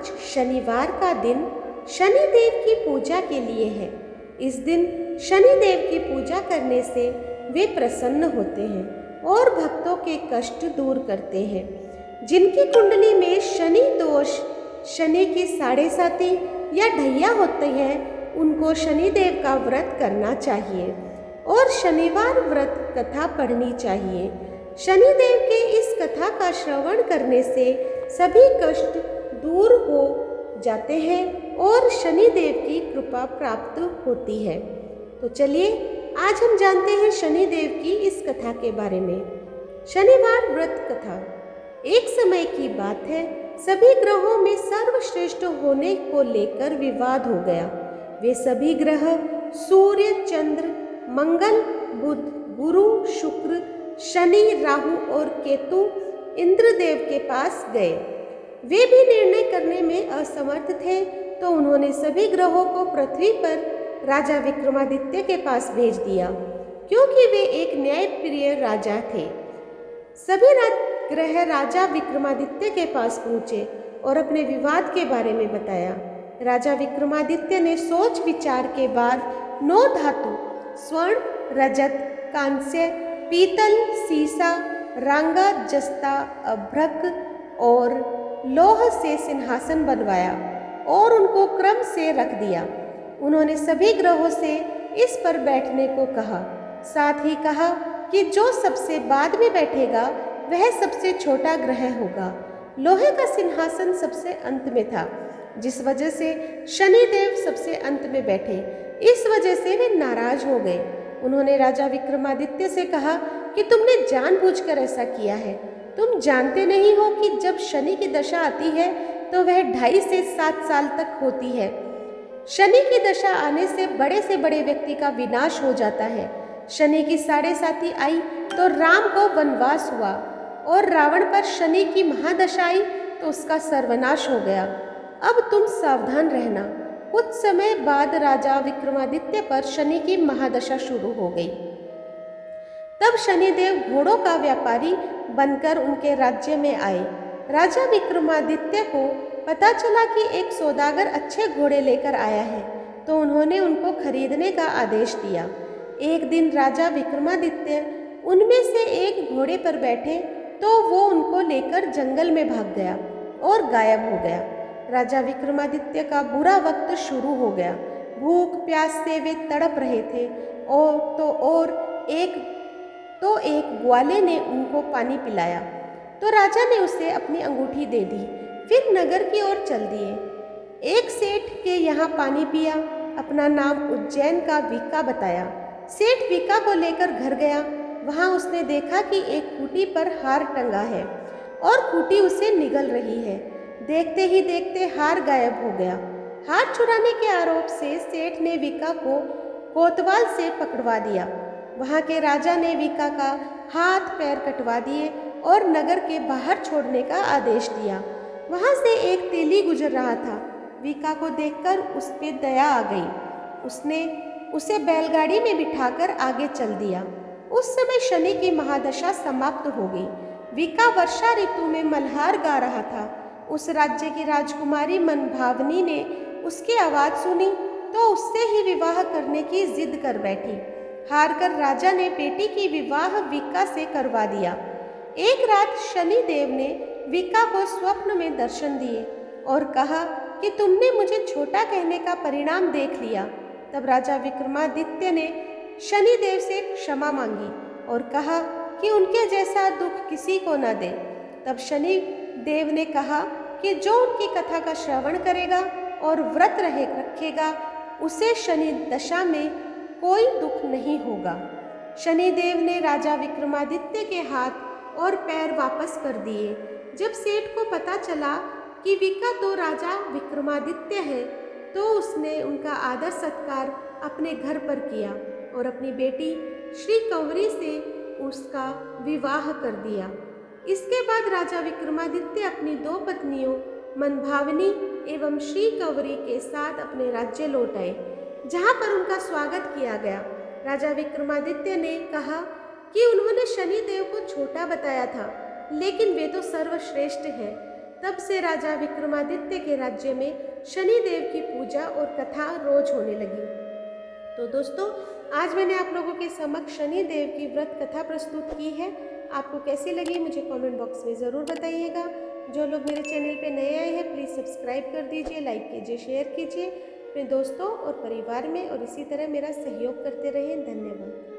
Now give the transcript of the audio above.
आज शनिवार का दिन शनिदेव की पूजा के लिए है। इस दिन शनिदेव की पूजा करने से वे प्रसन्न होते हैं और भक्तों के कष्ट दूर करते हैं। जिनकी कुंडली में शनि दोष, शनि की साढ़े साती या ढैया होते हैं, उनको शनिदेव का व्रत करना चाहिए और शनिवार व्रत कथा पढ़नी चाहिए। शनिदेव के इस कथा का श्रवण करने से सभी कष्ट दूर हो जाते हैं और शनिदेव की कृपा प्राप्त होती है। तो चलिए आज हम जानते हैं शनिदेव की इस कथा के बारे में। शनिवार व्रत कथा। एक समय की बात है, सभी ग्रहों में सर्वश्रेष्ठ होने को लेकर विवाद हो गया। वे सभी ग्रह सूर्य, चंद्र, मंगल, बुध, गुरु, शुक्र, शनि, राहु और केतु इंद्रदेव के पास गए। वे भी निर्णय करने में असमर्थ थे, तो उन्होंने सभी ग्रहों को पृथ्वी पर राजा विक्रमादित्य के पास भेज दिया, क्योंकि वे एक न्यायप्रिय राजा थे। सभी ग्रह राजा विक्रमादित्य के पास पहुँचे और अपने विवाद के बारे में बताया। राजा विक्रमादित्य ने सोच विचार के बाद 9 धातु स्वर्ण, रजत, कांस्य, पीतल, सीसा, रांगा, जस्ता, अभ्रक और लौह से सिंहासन बनवाया और उनको क्रम से रख दिया। उन्होंने सभी ग्रहों से इस पर बैठने को कहा। साथ ही कहा कि जो सबसे बाद में बैठेगा वह सबसे छोटा ग्रह होगा। लोहे का सिंहासन सबसे अंत में था, जिस वजह से शनिदेव सबसे अंत में बैठे। इस वजह से वे नाराज हो गए। उन्होंने राजा विक्रमादित्य से कहा कि तुमने जानबूझकर ऐसा किया है। तुम जानते नहीं हो कि जब शनि की दशा आती है तो वह 2.5 से 7 साल तक होती है। शनि की दशा आने से बड़े व्यक्ति का विनाश हो जाता है। शनि की साढ़े साती आई तो राम को वनवास हुआ और रावण पर शनि की महादशा आई तो उसका सर्वनाश हो गया। अब तुम सावधान रहना। कुछ समय बाद राजा विक्रमादित्य पर शनि की महादशा शुरू हो गई। तब शनिदेव घोड़ों का व्यापारी बनकर उनके राज्य में आए। राजा विक्रमादित्य को पता चला कि एक सौदागर अच्छे घोड़े लेकर आया है, तो उन्होंने उनको खरीदने का आदेश दिया। एक दिन राजा विक्रमादित्य उनमें से एक घोड़े पर बैठे तो वो उनको लेकर जंगल में भाग गया और गायब हो गया। राजा विक्रमादित्य का बुरा वक्त शुरू हो गया। भूख प्यास से वे तड़प रहे थे तो एक ग्वाले ने उनको पानी पिलाया, तो राजा ने उसे अपनी अंगूठी दे दी। फिर नगर की ओर चल दिए। एक सेठ के यहाँ पानी पिया। अपना नाम उज्जैन का वीका बताया। सेठ वीका को लेकर घर गया। वहाँ उसने देखा कि एक खूंटी पर हार टंगा है और खूंटी उसे निगल रही है। देखते ही देखते हार गायब हो गया। हार चुराने के आरोप से सेठ ने वीका को कोतवाल से पकड़वा दिया। वहाँ के राजा ने वीका का हाथ पैर कटवा दिए और नगर के बाहर छोड़ने का आदेश दिया। वहाँ से एक तेली गुजर रहा था। वीका को देखकर उस पे दया आ गई। उसने उसे बैलगाड़ी में बिठाकर आगे चल दिया। उस समय शनि की महादशा समाप्त हो गई। वीका वर्षा ऋतु में मल्हार गा रहा था। उस राज्य की राजकुमारी मनभावनी ने उसकी आवाज़ सुनी तो उससे ही विवाह करने की जिद कर बैठी। हार कर राजा ने बेटी की विवाह वीका से करवा दिया। एक रात शनिदेव ने वीका को स्वप्न में दर्शन दिए और कहा कि तुमने मुझे छोटा कहने का परिणाम देख लिया। तब राजा विक्रमादित्य ने शनिदेव से क्षमा मांगी और कहा कि उनके जैसा दुख किसी को न दे। तब शनिदेव ने कहा कि जो उनकी कथा का श्रवण करेगा और व्रत रखेगा उसे शनि दशा में कोई दुख नहीं होगा। शनिदेव ने राजा विक्रमादित्य के हाथ और पैर वापस कर दिए। जब सेठ को पता चला कि वीका तो राजा विक्रमादित्य है, तो उसने उनका आदर सत्कार अपने घर पर किया और अपनी बेटी श्री कंवरी से उसका विवाह कर दिया। इसके बाद राजा विक्रमादित्य अपनी 2 पत्नियों मनभावनी एवं श्री कंवरी के साथ अपने राज्य लौट आए, जहाँ पर उनका स्वागत किया गया। राजा विक्रमादित्य ने कहा कि उन्होंने शनिदेव को छोटा बताया था, लेकिन वे तो सर्वश्रेष्ठ हैं। तब से राजा विक्रमादित्य के राज्य में शनि देव की पूजा और कथा रोज होने लगी। तो दोस्तों, आज मैंने आप लोगों के समक्ष शनि देव की व्रत कथा प्रस्तुत की है। आपको कैसी लगी मुझे कमेंट बॉक्स में ज़रूर बताइएगा। जो लोग मेरे चैनल पे नए आए हैं प्लीज़ सब्सक्राइब कर दीजिए, लाइक कीजिए, शेयर कीजिए अपने दोस्तों और परिवार में, और इसी तरह मेरा सहयोग करते रहें। धन्यवाद।